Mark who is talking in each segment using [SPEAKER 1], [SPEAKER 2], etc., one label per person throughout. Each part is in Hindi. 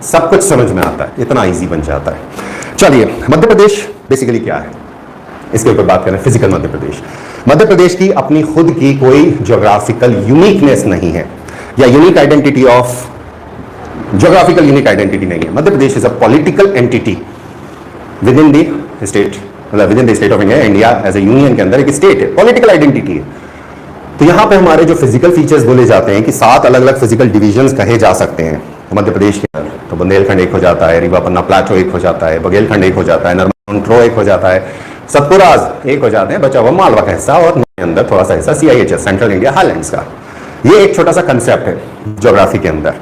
[SPEAKER 1] सब कुछ समझ में आता है, इतना इजी बन जाता है। चलिए, मध्य प्रदेश बेसिकली क्या है, इसके ऊपर बात करें। फिजिकल मध्य प्रदेश, मध्य प्रदेश की अपनी खुद की कोई ज्योग्राफिकल यूनिकनेस नहीं है, या unique identity of geographical unique identity नहीं है। Madhya Pradesh is a political entity within the state, मतलब within the state of India. India as a union के अंदर एक स्टेट है, पॉलिटिकल आइडेंटिटी है। तो यहां पे हमारे जो फिजिकल फीचर्स बोले जाते हैं कि 7 अलग अलग फिजिकल डिविजन्स कहे जा सकते हैं मध्य प्रदेश के अंदर। तो बुंदेलखंड एक हो जाता है, रीवा पन्ना प्लाटो एक हो जाता है, बघेलखंड एक हो जाता है, नर्मदा एक हो जाता है, सतपुराज एक हो जाते हैं, बचा हुआ मालवा का हिस्सा और अंदर थोड़ा सा हिस्सा CIHS, सेंट्रल इंडिया हाईलैंड्स का। ये एक छोटा सा कंसेप्ट है ज्योग्राफी के अंदर।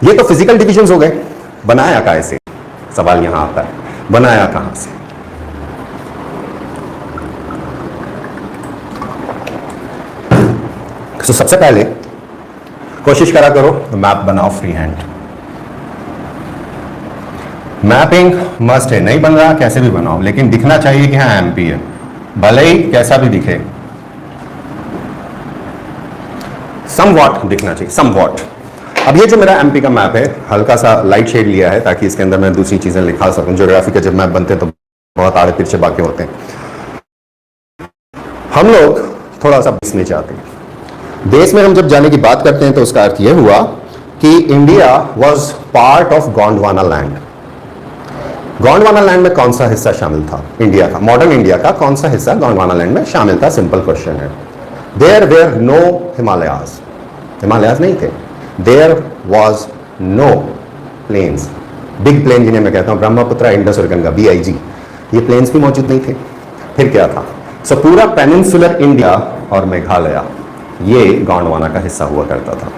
[SPEAKER 1] ये तो फिजिकल डिविजन्स हो गए। बनाया कैसे, सवाल यहां आता है, बनाया कहां से? तो सबसे पहले कोशिश करा करो मैप बनाओ फ्री हैंड। मैपिंग मस्ट है, नहीं बन रहा कैसे भी बनाओ, लेकिन दिखना चाहिए कि हाँ MP है, भले ही कैसा भी दिखे, समवॉट दिखना चाहिए, समवॉट। अब ये जो मेरा MP का मैप है, हल्का सा लाइट शेड लिया है ताकि इसके अंदर मैं दूसरी चीजें लिखा सकूं। ज्योग्राफी के जब मैप बनते हैं तो बहुत आड़े तिरछे बाकी होते हैं। हम लोग थोड़ा सा बेस में जाते हैं। देश में हम जब जाने की बात करते हैं तो उसका अर्थ यह हुआ कि India was part of Gondwana land. Gondwana land में कौन सा हिस्सा शामिल था इंडिया का, मॉडर्न इंडिया का कौन सा हिस्सा गोंडवाना लैंड में शामिल था? सिंपल क्वेश्चन है। There were no Himalayas, Himalayas नहीं थे। There was no plains, big plain जिन्हें मैं कहता हूं ब्रह्मपुत्र, इंडस और गंगा, BIG, ये प्लेन्स भी मौजूद नहीं थे। फिर क्या था? सो पूरा पेनिनसुलर इंडिया और मेघालय ये गोंडवाना का हिस्सा हुआ करता था।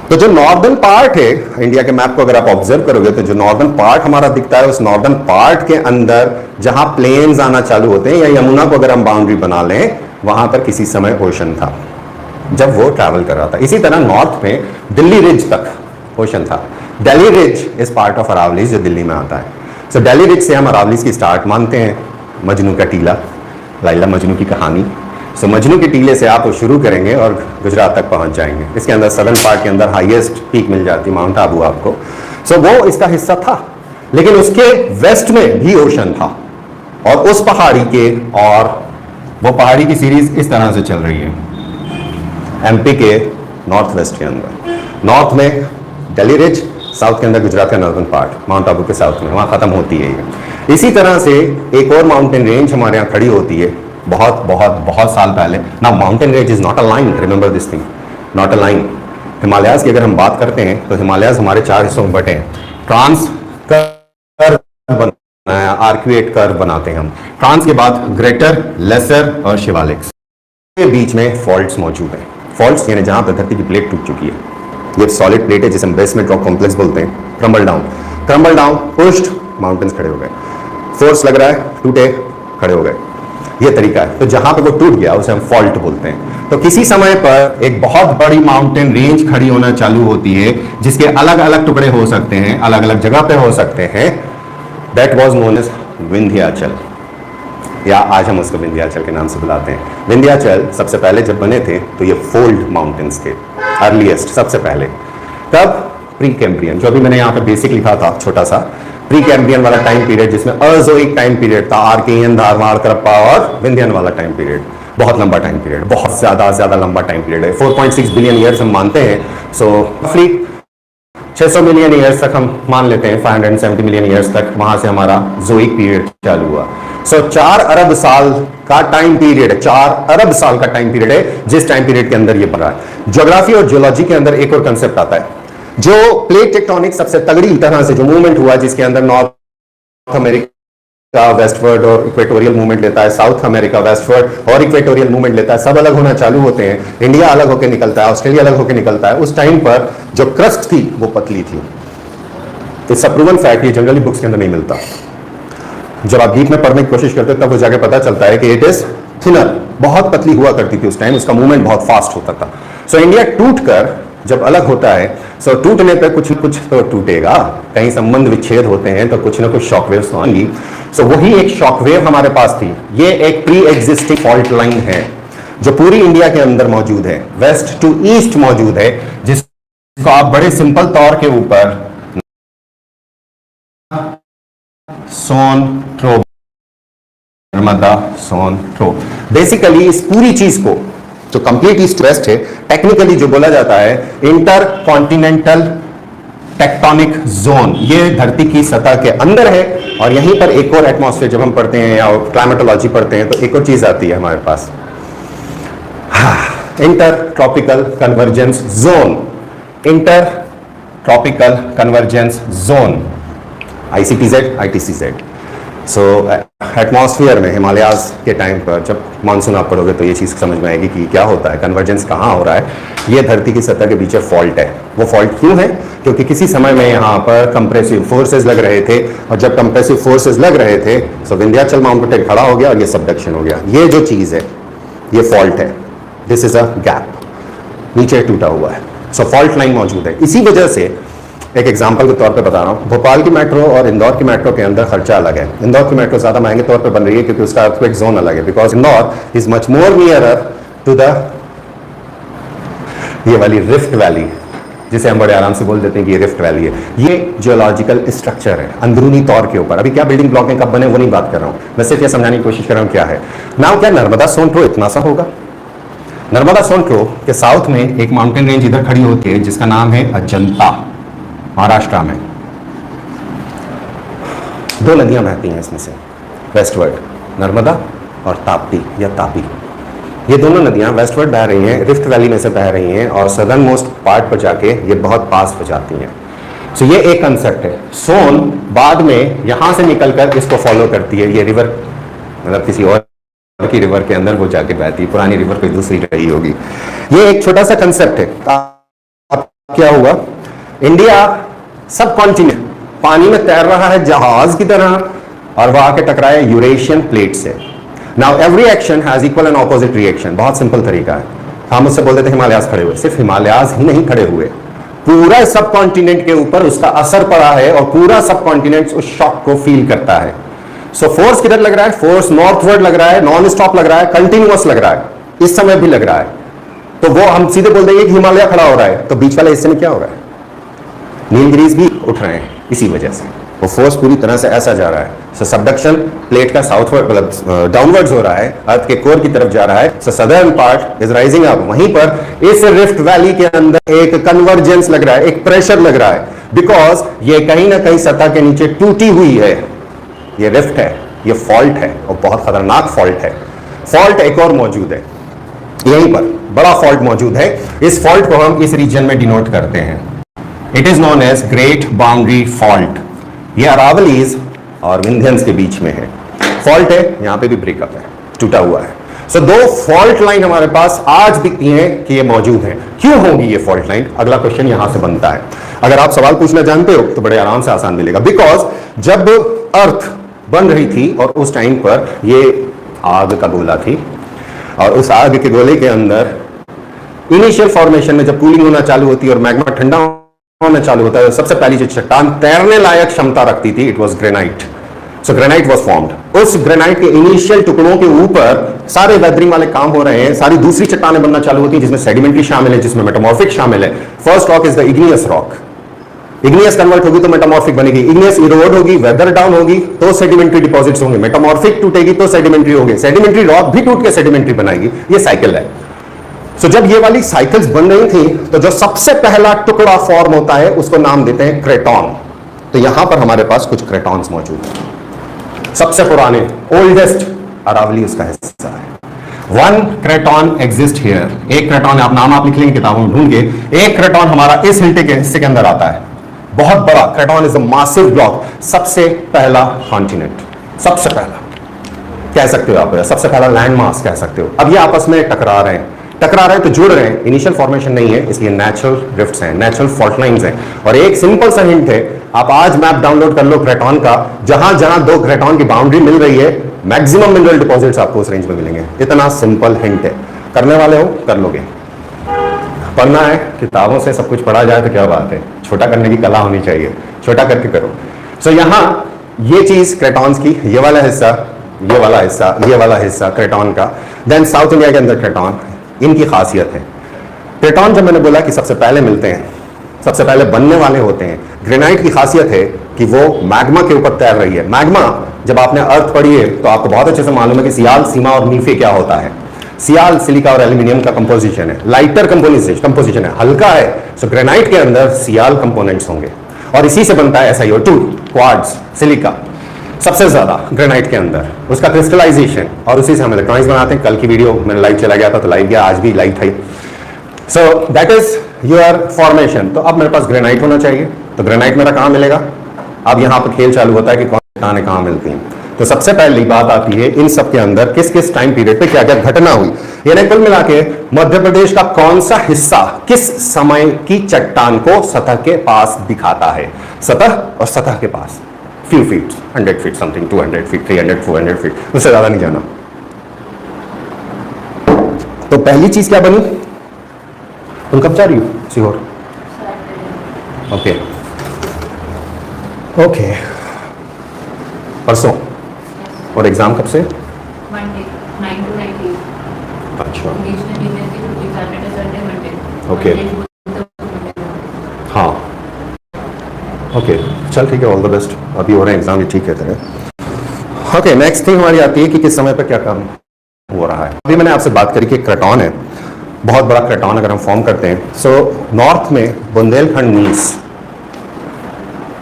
[SPEAKER 1] तो जो नॉर्दर्न पार्ट है इंडिया के मैप को अगर आप ऑब्जर्व करोगे तो जो नॉर्दर्न पार्ट हमारा दिखता है, उस नॉर्दर्न पार्ट के अंदर जहां प्लेन्स आना चालू होते हैं, या यमुना को अगर हम बाउंड्री बना लें, वहां पर किसी समय ओशन था जब वो ट्रैवल कर रहा था। इसी तरह नॉर्थ में दिल्ली रिज तक ओशन था। Delhi ridge is part of Aravallis जो दिल्ली में आता है। सो दिल्ली रिज से हम अरावलीज की स्टार्ट मानते हैं। मजनू का टीला, लैला मजनू की कहानी। सो मजनू के टीले से आप शुरू करेंगे और गुजरात तक पहुंच जाएंगे। इसके अंदर सदर्न पार्ट के अंदर हाईएस्ट पीक मिल जाती है माउंट आबू आपको। सो वो इसका हिस्सा था, लेकिन उसके वेस्ट में भी ओशन था, और उस पहाड़ी के, और वो पहाड़ी की सीरीज इस तरह से चल रही है MP के नॉर्थ वेस्ट के अंदर। नॉर्थ में दिल्ली रिज, साउथ के अंदर गुजरात का नॉर्दर्न पार्ट, माउंट आबू के साउथ में, वहां खत्म होती है ये। इसी तरह से एक और माउंटेन रेंज हमारे यहाँ खड़ी होती है बहुत बहुत बहुत साल पहले। ना mountain range is not a line, remember this thing, not a line. Himalayas की अगर हम बात करते हैं तो हिमालयाज हमारे 4 हिस्सों में बटे हैं। ट्रांस कर्व बनाया, आर्क्वेट कर्व बनाते हैं हम। ट्रांस के बाद ग्रेटर, लेसर और शिवालिक्स के बीच में फॉल्ट्स मौजूद हैं। फॉल्ट्स यानी जहां पर धरती की प्लेट टूट चुकी है। ये सॉलिड प्लेट है जिसे हम बेसमेंट रॉक कॉम्प्लेक्स बोलते हैं। Crumble down, crumble down, pushed, mountains खड़े हो गए। फोर्स लग रहा है, टूटे, खड़े हो गए। ये तरीका है। तो जहां पे वो टूट गया उसे हम फॉल्ट बोलते हैं। तो किसी समय पर एक बहुत बड़ी माउंटेन रेंज खड़ी होना चालू होती है जिसके अलग अलग टुकड़े हो सकते हैं, अलग अलग जगह पे हो सकते हैं। That was known as Vindhyachal, या आज हम उसको विंध्याचल के नाम से बुलाते हैं। विंध्याचल सबसे पहले जब बने थे तो ये फोल्ड माउंटेन्स थे, अर्लीस्ट, सबसे पहले। तब प्री कैम्ब्रियन, जो अभी मैंने यहाँ पे बेसिक लिखा था छोटा सा, प्री कैम्ब्रियन वाला टाइम पीरियड जिसमें अजोइक टाइम पीरियड था, आर्कियन, धारवाड़, करप्पा और विंध्यन वाला टाइम पीरियड, बहुत लंबा टाइम पीरियड, बहुत ज्यादा लंबा टाइम पीरियड है। 4.6 बिलियन ईयर्स हम मानते हैं। सो रफली 600 मिलियन ईयर्स तक हम मान लेते हैं, 570 मिलियन ईयर्स तक वहां से हमारा जोइक पीरियड चालू हुआ। सो 4 अरब साल का टाइम पीरियड है, 4 अरब साल का टाइम पीरियड है जिस टाइम पीरियड के अंदर ये बन रहा है। ज्योग्राफी और जियोलॉजी के अंदर एक और कंसेप्ट आता है, जो प्लेट टेक्टोनिक सबसे तगड़ी तरह से जो मूवमेंट हुआ, जिसके अंदर नॉर्थ अमेरिका वेस्टवर्ड और इक्वेटोरियल मूवमेंट लेता है, साउथ अमेरिका वेस्टवर्ड और इक्वेटोरियल मूवमेंट लेता है, सब अलग होना चालू होते हैं। इंडिया अलग होकर निकलता है, ऑस्ट्रेलिया अलग होकर निकलता है। उस टाइम पर जो क्रस्ट थी वो पतली थी। इट्स अ प्रूवन फैक्ट, ये जनरली बुक्स के अंदर नहीं मिलता। जब आप डीप में पढ़ने की कोशिश करते हो तब वो जाके पता चलता है कि इट इज थिनर, बहुत पतली हुआ करती थी उस टाइम, उसका मूवमेंट बहुत फास्ट होता था। सो इंडिया टूटकर जब अलग होता है, सो टूटने पर कुछ न कुछ तो टूटेगा, कहीं संबंध विच्छेद होते हैं तो कुछ ना कुछ शॉकवेव्स तो आएंगी। सो वही एक शॉकवेव हमारे पास थी। ये एक प्री एग्जिस्टिंग फॉल्ट लाइन है जो पूरी इंडिया के अंदर मौजूद है, वेस्ट टू ईस्ट मौजूद है, जिसको आप बड़े सिंपल तौर के ऊपर सोन ट्रो, नर्मदा सोन ट्रो। बेसिकली इस पूरी चीज को जो कंप्लीट ईस्ट वेस्ट है, टेक्निकली जो बोला जाता है इंटर कॉन्टिनेंटल टेक्टोनिक जोन, ये धरती की सतह के अंदर है। और यहीं पर एक और एटमॉस्फेयर जब हम पढ़ते हैं या क्लाइमेटोलॉजी पढ़ते हैं तो एक और चीज आती है हमारे पास, inter tropical convergence zone. Inter tropical convergence zone, ICTZ, ITCZ। So atmosphere में हिमालयाज के टाइम पर जब मानसून आप पढ़ोगे तो ये चीज़ समझ में आएगी कि क्या होता है, कन्वर्जेंस कहाँ हो रहा है। ये धरती की सतह के पीछे फॉल्ट है। वो फॉल्ट क्यों है? क्योंकि किसी समय में यहाँ पर कंप्रेसिव फोर्सेस लग रहे थे, और जब कंप्रेसिव फोर्सेस लग रहे थे तो विंध्याचल माउंटेन खड़ा हो गया और ये सबडक्शन हो गया। ये जो चीज़ है ये फॉल्ट है, दिस इज अ गैप, नीचे टूटा हुआ है। सो फॉल्ट लाइन मौजूद है। इसी वजह से एक एग्जांपल के तौर पे बता रहा हूँ, भोपाल की मेट्रो और इंदौर की मेट्रो के अंदर खर्चा अलग है। इंदौर की मेट्रो ज्यादा महंगे तौर पे बन रही है क्योंकि उसका अर्थक्वेक जोन अलग है, because Indore is much more nearer to the ये वाली रिफ्ट वैली, जिसे हम बड़े आराम से बोल देते हैं कि ये रिफ्ट वैली है। ये जियोलॉजिकल स्ट्रक्चर है अंदरूनी तौर के ऊपर। अभी क्या बिल्डिंग ब्लॉक कब बने वो नहीं बात कर रहा हूँ, मैं सिर्फ ये समझाने की कोशिश कर रहा हूँ क्या है नाउ। क्या नर्मदा सोनट्रो इतना सा होगा? नर्मदा सोनट्रो के साउथ में एक माउंटेन रेंज इधर खड़ी होती है जिसका नाम है अजंता, महाराष्ट्र में। दो नदियां बहती हैं इसमें से वेस्टवर्ड, नर्मदा और ताप्ती या तापी। ये दोनों नदियां वेस्टवर्ड बह रही हैं, रिफ्ट वैली में से बह रही हैं और सदर्न मोस्ट पार्ट पर जाके ये बहुत पास हो जाती हैं। सो ये एक कंसेप्ट है। सोन बाद में यहां से निकलकर इसको फॉलो करती है। ये रिवर मतलब किसी और की रिवर के अंदर वो जाके बहती है, पुरानी रिवर कोई दूसरी रही होगी। ये एक छोटा सा कंसेप्ट है। अब क्या हुआ, इंडिया सब कॉन्टिनेंट पानी में तैर रहा है जहाज की तरह और वह आके टकराया यूरेशियन प्लेट से। Now every action has equal and opposite reaction. बहुत सिंपल तरीका है। हम उससे बोलते थे हिमालयाज खड़े हुए, सिर्फ हिमालयाज ही नहीं खड़े हुए, पूरा सब कॉन्टिनेंट के ऊपर उसका असर पड़ा है और पूरा सब कॉन्टिनेंट उस शॉक को फील करता है। सो फोर्स किधर लग रहा है? फोर्स नॉर्थवर्ड लग रहा है, नॉन स्टॉप लग रहा है, कंटिन्यूअस लग रहा है, इस समय भी लग रहा है। तो वो हम सीधे बोल देंगे कि हिमालय खड़ा हो रहा है, तो बीच वाले हिस्से में क्या हो रहा है? नीलगिरीज भी उठ रहे हैं इसी वजह से। वो फोर्स पूरी तरह से ऐसा जा रहा है। सो सबडक्शन प्लेट का साउथवर्ड मतलब डाउनवर्ड्स हो रहा है, अर्थ के कोर की तरफ जा रहा है। So southern part is rising up. वहीं पर इस रिफ्ट वैली के अंदर एक कन्वर्जेंस लग रहा है, एक प्रेशर लग रहा है, बिकॉज ये कहीं ना कहीं सतह के नीचे टूटी हुई है। ये रिफ्ट है, ये फॉल्ट है और बहुत खतरनाक फॉल्ट है। फॉल्ट एक और मौजूद है यहीं पर, बड़ा फॉल्ट मौजूद है। इस फॉल्ट को हम इस रीजन में डिनोट करते हैं। It is known as great boundary fault. ये अरावलीज और विंध्यंस के बीच में है। फॉल्ट है, यहां पे भी ब्रेकअप है, टूटा हुआ है। सो दो फॉल्ट लाइन हमारे पास आज दिखती हैं कि ये मौजूद है। क्यों होगी ये फॉल्ट लाइन? अगला क्वेश्चन यहां से बनता है। अगर आप सवाल पूछना जानते हो तो बड़े आराम से आसान मिलेगा। बिकॉज जब अर्थ बन रही थी और उस टाइम पर ये आग का गोला थी और उस आग के गोले के अंदर इनिशियल फॉर्मेशन में जब कूलिंग होना चालू होती है और मैग्मा ठंडा होना चालू होता है, सबसे पहली जो चट्टान तैरने लायक क्षमता रखती थी, it was granite. So granite was formed. उस ग्रेनाइट के इनिशियल टुकड़ों के ऊपर सारे वेदरिंग वाले काम हो रहे हैं, सारी दूसरी चट्टानें बनना चालू होती हैं जिसमें सेडिमेंट्री शामिल है, जिसमें मेटामॉर्फिक शामिल है। First rock is the igneous rock. Igneous convert होगी तो मेटामॉर्फिक बनेगी, इग्नियस इरोड होगी, वेदर डाउन होगी तो सेडिमेंट्री डिपॉजिट्स होंगे, मेटामॉर्फिक टूटेगी तो सेडिमेंट्री होंगे, सेडिमेंट्री रॉक भी टूट के सेडिमेंट्री बनाएगी। ये साइकिल है। सो जब ये वाली साइकिल्स बन रही थी तो जो सबसे पहला टुकड़ा फॉर्म होता है उसको नाम देते हैं क्रेटॉन। तो यहां पर हमारे पास कुछ क्रेटॉन्स मौजूद हैं। सबसे पुराने ओल्डेस्ट अरावली उसका हिस्सा है। One craton exist here. एक क्रेटॉन आप लिख लेंगे किताबों में ढूंढ के। एक क्रेटॉन हमारा इस हिस्से के अंदर आता है, बहुत बड़ा craton is a massive block. सबसे पहला कॉन्टिनेंट, सबसे पहला कह सकते हो आप, सबसे पहला लैंड मास कह सकते हो। अब ये आपस में टकरा रहे हैं तो जुड़ रहे हैं। इनिशियल फॉर्मेशन नहीं है, इसलिए नेचुरल रिफ्ट्स हैं, नेचुरल फॉल्ट लाइंस हैं। और एक सिंपल सा हिंट है, आप आज मैप डाउनलोड कर लो क्रेटॉन का, जहां जहां दो क्रेटॉन की बाउंड्री मिल रही है मैक्सिमम मिनरल डिपॉजिट्स आपको उस रेंज में मिलेंगे। इतना सिंपल हिंट है। करने वाले हो कर लोगे। पढ़ना है किताबों से सब कुछ पढ़ा जाए तो क्या बात है, छोटा करने की कला होनी चाहिए, छोटा करके करो। सो यहां ये चीज क्रेटॉन्स की, ये वाला हिस्सा, ये वाला हिस्सा, ये वाला हिस्सा क्रेटॉन का। देन साउथ इंडिया के अंदर क्रेटॉन, इनकी खासियत है। क्रेटॉन जब मैंने बोला कि सबसे पहले मिलते हैं, सबसे पहले बनने वाले होते हैं। ग्रेनाइट की खासियत है कि वो मैग्मा के ऊपर तैर रही है। मैग्मा, जब आपने अर्थ पढ़ी है तो आपको बहुत अच्छे से मालूम है कि सियाल, सीमा और नीफे क्या होता है। सियाल सिलिका और एल्यूमिनियम का कंपोजिशन है, लाइटर कंपोजिशन है, हल्का है। सो ग्रेनाइट के अंदर सियाल कंपोनेंट्स होंगे और इसी से बनता है SiO2, क्वार्ट्ज, सिलिका सबसे ज्यादा ग्रेनाइट के अंदर, उसका क्रिस्टलाइजेशन, और उसी से हम इलेक्ट्रॉनिक्स बनाते हैं। कल की वीडियो मैंने लाइव चला गया था तो लाइव गया, आज भी लाइव था। So that is your formation. तो अब मेरे पास ग्रेनाइट होना चाहिए, तो ग्रेनाइट मेरा कहां मिलेगा? अब यहां पर खेल चालू होता है कि कौन चट्टानें कहां मिलती हैं। तो सबसे पहली बात आती है इन सब के अंदर किस किस टाइम पीरियड पे क्या क्या घटना हुई, यानी कुल मिला के मध्य प्रदेश का कौन सा हिस्सा किस समय की चट्टान को सतह के पास दिखाता है। सतह और सतह के पास few feet, 100 feet something, 200 feet, 300, 400 feet, उससे ज्यादा नहीं जाना। तो पहली चीज क्या बनी? तुम कब जा रही हो सीहोर? ओके ओके, परसों। और एग्जाम कब से?
[SPEAKER 2] Monday 9 to 19।
[SPEAKER 1] अच्छा
[SPEAKER 2] ओके।
[SPEAKER 1] हाँ ओके, चल ठीक है, ऑल द बेस्ट। अभी हो रहे हैं एग्जाम, ये ठीक है तेरे। ओके, नेक्स्ट थिंग हमारी आती है कि किस समय पर क्या काम हो रहा है। अभी मैंने आपसे बात करी कि क्रटॉन है, बहुत बड़ा क्रटॉन अगर हम फॉर्म करते हैं। सो नॉर्थ में बुंदेलखंड नीस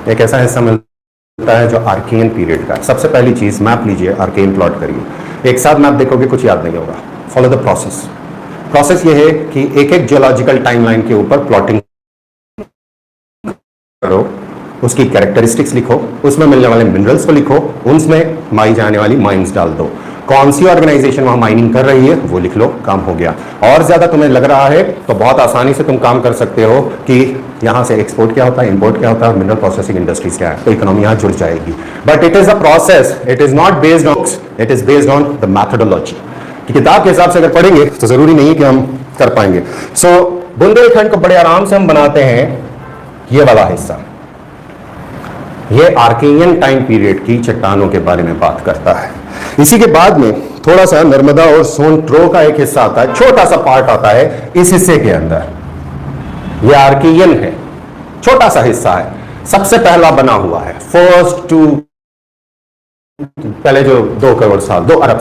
[SPEAKER 1] एक ऐसा हिस्सा मिलता है जो आर्कियन पीरियड का है। सबसे पहली चीज मैप लीजिए, आर्कियन प्लॉट करिए। एक साथ मैप देखोगे कुछ याद नहीं होगा। Follow the process. प्रोसेस ये है कि एक एक जियोलॉजिकल टाइमलाइन के ऊपर प्लॉटिंग करो, उसकी कैरेक्टरिस्टिक्स लिखो, उसमें मिलने वाले मिनरल्स को लिखो, उनमें माई जाने वाली माइंस डाल दो, कौन सी ऑर्गेनाइजेशन वहां माइनिंग कर रही है वो लिख लो, काम हो गया। और ज्यादा तुम्हें लग रहा है तो बहुत आसानी से तुम काम कर सकते हो कि यहां से एक्सपोर्ट क्या होता है, इंपोर्ट क्या होता है, मिनरल प्रोसेसिंग इंडस्ट्रीज क्या है, तो इकोनॉमी यहां जुड़ जाएगी। But it is a process, it is not based on, it is based on the methodology. किताब के हिसाब से अगर पढ़ेंगे तो जरूरी नहीं है कि हम कर पाएंगे। सो बुंदेलखंड को बड़े आराम से हम बनाते हैं, ये वाला हिस्सा, ये आर्कियन टाइम पीरियड की चट्टानों के बारे में बात करता है। इसी के बाद में थोड़ा सा नर्मदा और सोन ट्रो का एक हिस्सा आता है, छोटा सा पार्ट आता है इस हिस्से के अंदर, ये आर्कियन है, छोटा सा हिस्सा है, सबसे पहला बना हुआ है, फर्स्ट टू, पहले जो 2 करोड़ साल, 2 अरब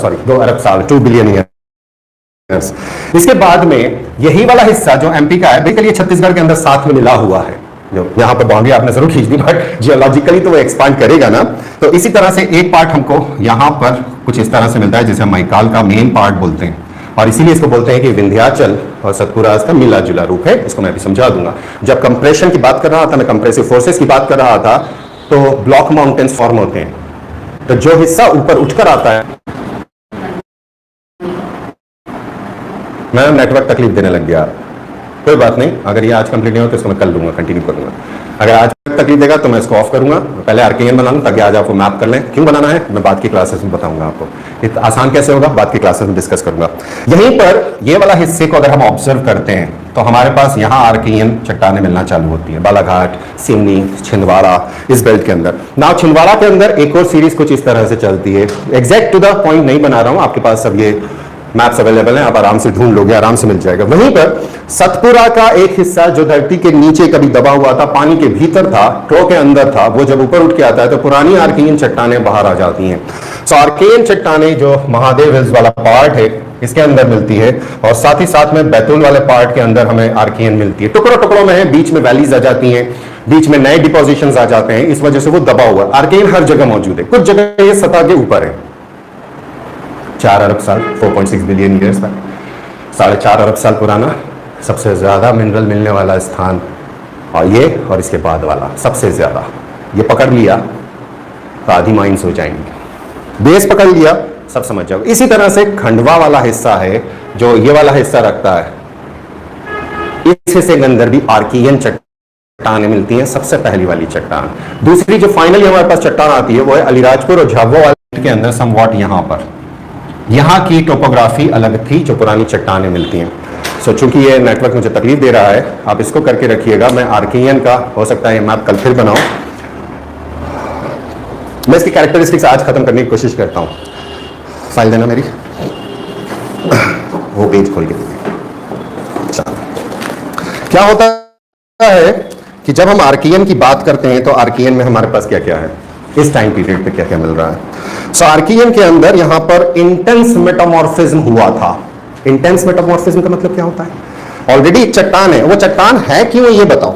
[SPEAKER 1] साल, 2 बिलियन ईयर्स। इसके बाद में यही वाला हिस्सा जो एमपी का है, बेसिकली छत्तीसगढ़ के अंदर साथ में मिला हुआ है, जो यहां पर बाउंड्री आपने जरूर खींच दी, बट जियोलॉजिकली तो वो एक्सपांड करेगा ना। तो इसी तरह से एक पार्ट हमको यहां पर कुछ इस तरह से मिलता है जिसे हम मैकाल का मेन पार्ट बोलते हैं, और इसीलिए इसको बोलते हैं कि विंध्याचल और सतपुरा इसका मिला जुला रूप है। इसको मैं भी समझा दूंगा। जब कंप्रेशन की बात कर रहा था, मैं कंप्रेसिव फोर्सेस की बात कर रहा था, तो ब्लॉक माउंटेन्स फॉर्म होते हैं, तो जो हिस्सा ऊपर उठकर आता है, मैं नेटवर्क तकलीफ देने लग गया, कोई बात नहीं, अगर ये आज कंप्लीट नहीं हो तो इसको मैं कल लूंगा, कंटिन्यू करूंगा। अगर आज तकलीफ देगा तो मैं इसको ऑफ करूंगा, पहले आर्कियन बना लूं ताकि आज आपको मैप कर लें। क्यों बनाना है मैं बाद की क्लासेस में बताऊंगा आपको, इतना आसान कैसे होगा बाद की क्लासेस में डिस्कस करूंगा। यहीं पर ये वाला हिस्से को अगर हम ऑब्जर्व करते हैं तो हमारे पास यहाँ आर्कियन चट्टानें मिलना चालू होती है, बालाघाट, सिवनी, छिंदवाड़ा, इस बेल्ट के अंदर। नाउ छिंदवाड़ा के अंदर एक और सीरीज कुछ इस तरह से चलती है, एग्जैक्ट टू द पॉइंट नहीं बना रहा हूं, आपके पास सब ये मैप्स अवेलेबल हैं, आप आराम से ढूंढ लोगे, आराम से मिल जाएगा। वहीं पर सतपुरा का एक हिस्सा जो धरती के नीचे कभी दबा हुआ था, पानी के भीतर था, ट्रो के अंदर था, वो जब ऊपर उठ के आता है तो पुरानी आर्कियन चट्टानें बाहर आ जाती हैं। सो आर्कियन चट्टानें जो महादेव हिल्स वाला पार्ट है इसके अंदर मिलती है, और साथ ही साथ में बैतूल वाले पार्ट के अंदर हमें आर्कियन मिलती है। टुकड़ों टुकड़ों में है, बीच में वैलीज आ जाती हैं, बीच में नए डिपोजिशंस आ जाते हैं, इस वजह से वो दबा हुआ। आर्कियन हर जगह मौजूद है, कुछ जगह ये सतह के ऊपर है। 4 अरब साल, 4.6 बिलियन ईयर्स तक, 4.5 अरब साल पुराना, सबसे ज्यादा मिनरल मिलने वाला स्थान, और ये और इसके बाद वाला सबसे ज्यादा। ये पकड़ लिया तो आधी माइंस हो जाएंगी, बेस पकड़ लिया सब समझ जाओगे। इसी तरह से खंडवा वाला हिस्सा है जो ये वाला हिस्सा रखता है, इस हिस्से के अंदर भी आर्कियन चट्टानें मिलती हैं, सबसे पहली वाली चट्टान। दूसरी जो फाइनली हमारे पास चट्टान आती है वो है अलीराजपुर और झाबुआ वाले के अंदर समवॉट यहां पर। यहां की टोपोग्राफी अलग थी जो पुरानी चट्टानें मिलती हैं। सो चूंकि ये नेटवर्क मुझे तकलीफ दे रहा है, आप इसको करके रखिएगा। मैं आर्कियन का हो सकता है ये मैप कल फिर बनाऊं, मैं इसकी कैरेक्टरिस्टिक्स आज खत्म करने की कोशिश करता हूं। फाइल देना मेरी, वो पेज खोल के देखिए। क्या होता है कि जब हम आर्कियन की बात करते हैं तो आर्कियन में हमारे पास क्या क्या है, इस टाइम पीरियड पे क्या क्या मिल रहा है। सो आर्कियन के अंदर यहां पर इंटेंस मेटामॉर्फिज्म हुआ था। इंटेंस मेटामॉर्फिज्म का मतलब क्या होता है? ऑलरेडी एक चट्टान है, वो चट्टान है क्यों ये बताओ।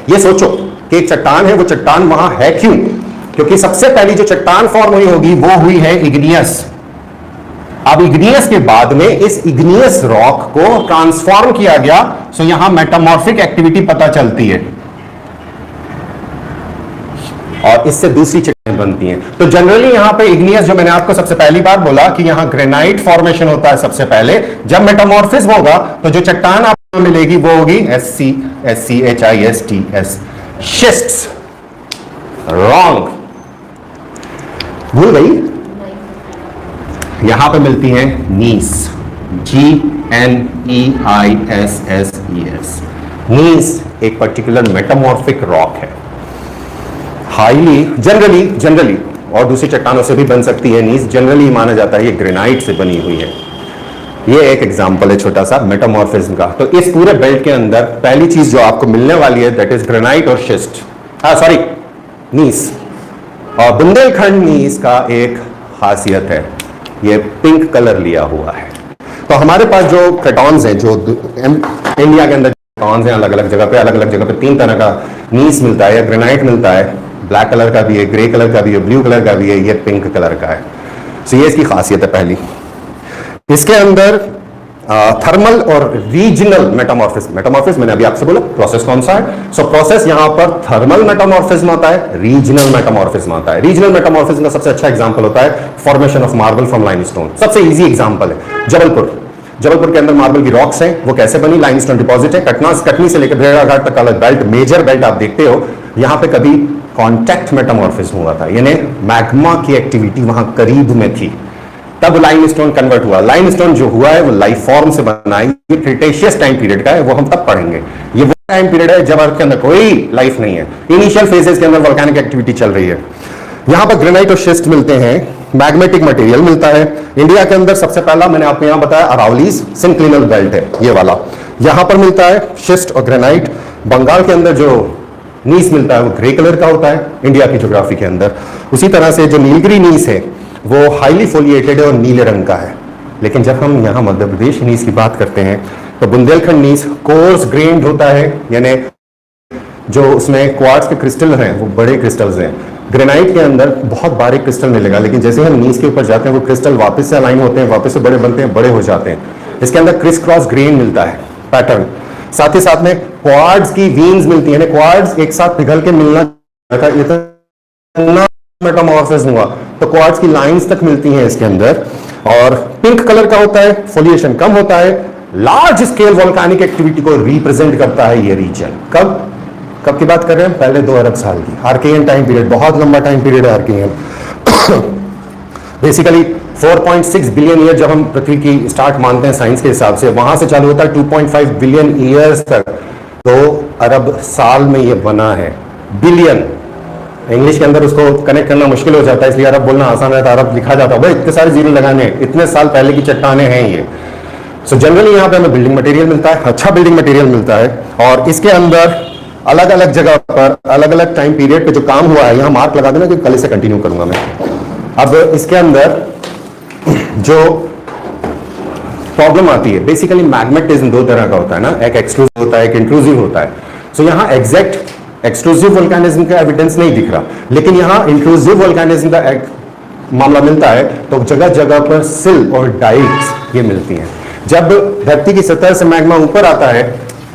[SPEAKER 1] ये सोचो कि एक चट्टान है, वो चट्टान वहां है क्यों? क्योंकि सबसे पहली जो चट्टान फॉर्म हुई होगी वो हुई है इग्नियस। अब इग्नियस के बाद में इस इग्नियस रॉक को ट्रांसफॉर्म किया गया। सो यहां मेटामॉर्फिक एक्टिविटी पता चलती है और इससे दूसरी चट्टानें बनती हैं। तो जनरली यहां पे इग्नियस, जो मैंने आपको सबसे पहली बार बोला कि यहां ग्रेनाइट फॉर्मेशन होता है सबसे पहले। जब मेटामॉर्फिज्म होगा तो जो चट्टान आपको मिलेगी वो होगी SCHISTS, शिस्ट्स। रॉन्ग, भूल गई। यहां पे मिलती हैं नीस, GNEISSES। नीस एक पर्टिकुलर मेटामॉर्फिक रॉक है, हाईली जनरली और दूसरी चट्टानों से भी बन सकती है। नीस जनरली माना जाता है ये ग्रेनाइट से बनी हुई है। ये एक एग्जांपल है छोटा सा मेटामॉर्फिज्म का। तो इस पूरे बेल्ट के अंदर पहली चीज जो आपको मिलने वाली है दैट इज ग्रेनाइट और शिस्ट, नीस। और बुंदेलखंड नीस का एक खासियत है, ये पिंक कलर लिया हुआ है। तो हमारे पास जो क्रेटॉन्स हैं, जो इंडिया के अंदर क्रेटॉन्स हैं, अलग अलग जगह पे 3 तरह का नीस मिलता है या ग्रेनाइट मिलता है। ब्लैक कलर का भी है, ग्रे कलर का भी है, ब्लू कलर का भी है, ये पिंक कलर का है। सो ये इसकी खासियत है पहली। इसके अंदर थर्मल और रीजनल मेटामॉर्फिज्म मैंने अभी आपसे बोला प्रोसेस कौन सा है। सो प्रोसेस यहां पर थर्मल मेटामॉर्फिज्म आता है, रीजनल मेटामॉर्फिज्म आता है। रीजनल मेटामॉर्फिज्म का सबसे अच्छा एग्जांपल होता है formation of marble from limestone. सबसे इजी एग्जांपल है जबलपुर के अंदर मार्बल की रॉक्स हैं, वो कैसे बनी? लाइमस्टोन डिपॉजिट है। कटनी से लेकर भेड़ाघाट तक का बेल्ट, मेजर बेल्ट आप देखते हो, यहां पे कभी कॉन्टैक्ट मेटामॉर्फिज्म हुआ था, यानी मैग्मा की एक्टिविटी वहां करीब में थी, तब लाइमस्टोन कन्वर्ट हुआ। लाइमस्टोन जो हुआ है वो लाइफ फॉर्म से बना है, ये क्रिटेशियस टाइम पीरियड का है, वो हम तब पढ़ेंगे। ये वो टाइम पीरियड है जब अर्थ के अंदर कोई लाइफ नहीं है, इनिशियल फेजेस के अंदर वोल्केनिक एक्टिविटी चल रही है। यहां पर ग्रेनाइट और शिस्ट मिलते हैं, मैग्मेटिक मटेरियल मिलता है। इंडिया के अंदर सबसे पहला मैंने आपको यहां बताया अरावलीज सिंक्लिनल बेल्ट है, ये वाला यहां पर मिलता है शिस्ट और ग्रेनाइट। बंगाल के अंदर जो नीस मिलता है वो ग्रे कलर का होता है इंडिया की ज्योग्राफी के अंदर। उसी तरह से जो नीलगिरी नीस है वो हाईली फोलिएटेड है और नीले रंग का है। लेकिन जब हम यहाँ मध्य प्रदेश नीस की बात करते हैं तो बुंदेलखंड नीस कोर्स ग्रेन्ड होता है, यानी जो उसमें क्वार्ट्ज के क्रिस्टल हैं वो बड़े क्रिस्टल्स हैं। ग्रेनाइट के अंदर बहुत बारीक क्रिस्टल मिलेगा, लेकिन जैसे हम नीस के ऊपर जाते हैं वो क्रिस्टल वापस से अलाइन होते हैं, वापस से बड़े बनते हैं, बड़े हो जाते हैं। इसके अंदर क्रिस क्रॉस ग्रेन मिलता है, पैटर्न। साथ ही साथ में क्वार्ट्ज की वीन्स मिलती है, क्वार्ट्ज एक साथ पिघल के मिलना मेटामॉर्फिज्म हुआ तो क्वार्ट्ज की लाइंस तक मिलती हैं इसके अंदर। और पिंक कलर का होता है, फोलिएशन कम होता है, लार्ज स्केल वोल्केनिक एक्टिविटी को रिप्रेजेंट करता है ये रीजन। कब की बात कर रहे हैं? पहले 2 अरब साल की। आर्कियन टाइम पीरियड बहुत लंबा टाइम पीरियड है आर्कियन। बेसिकली 4.6 बिलियन ईयर जब हम पृथ्वी की स्टार्ट मानते हैं साइंस के हिसाब से, वहां से चालू होता है 2.5 बिलियन ईयर्स तक। 2 अरब साल में ये बना है। बिलियन इंग्लिश के अंदर उसको कनेक्ट करना मुश्किल हो जाता है, इसलिए अरब बोलना आसान रहता है, अरब लिखा जाता है। भाई इतने सारे जीरो लगाने, इतने साल पहले की चट्टानें हैं ये। सो जनरली यहाँ पे हमें बिल्डिंग मटेरियल मिलता है, अच्छा बिल्डिंग मटेरियल मिलता है। और इसके अंदर अलग अलग जगह पर अलग अलग टाइम पीरियड पे जो काम हुआ है, यहाँ मार्क लगा देना कि कल से कंटिन्यू करूंगा मैं। अब इसके अंदर जो प्रॉब्लम आती है, बेसिकली मैग्नेटिज्म 2 तरह का होता है ना, एक एक्सक्लूसिव होता है, एक इंट्रूसिव होता है। सो यहाँ एग्जैक्ट एक्सक्लूसिव वोल्केनिज्म का एविडेंस नहीं दिख रहा, लेकिन यहाँ इंट्रूसिव वोल्केनिज्म का एक मामला मिलता है। तो जगह जगह पर सिल और डाइट्स ये मिलती हैं। जब धरती की सतह से मैग्मा ऊपर आता है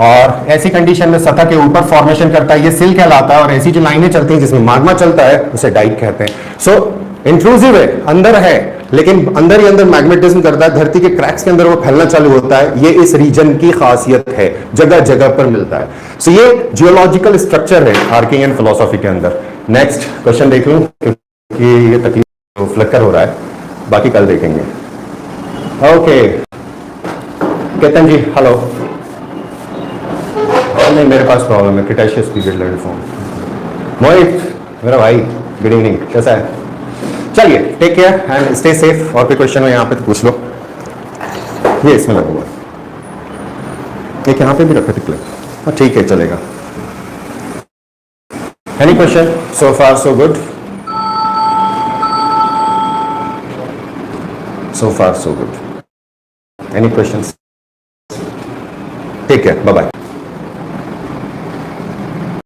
[SPEAKER 1] और ऐसी कंडीशन में सतह के ऊपर फॉर्मेशन करता है, ये सिल कहलाता है। और ऐसी जो लाइनें चलती हैं जिसमें मैग्मा चलता है उसे डाइट कहते हैं। सो इंट्रूसिव है, अंदर है, लेकिन अंदर ही अंदर मैग्नेटिज्म करता है, धरती के क्रैक्स के अंदर वो फैलना चालू होता है। ये इस रीजन की खासियत है, जगह जगह पर मिलता है। सो ये जियोलॉजिकल स्ट्रक्चर है आर्कियन फिलॉसफी के अंदर। नेक्स्ट क्वेश्चन देख लूं क्योंकि ये तकलीफ फ्लिकर हो रहा है, बाकी कल देखेंगे। Okay Ketan ji hello. नहीं मेरे पास प्रॉब्लम है, Cretaceous period land form. Mohit मेरा भाई गुड इवनिंग, कैसा है? चलिए take care and stay safe. और कोई क्वेश्चन हो यहाँ पे तो पूछ लो। ये इसमें लगा हुआ है, एक यहाँ पे भी रखो टिकले। हाँ ठीक है चलेगा। Any question? So far, so good. So far, so good. Any questions? Take care. Bye bye.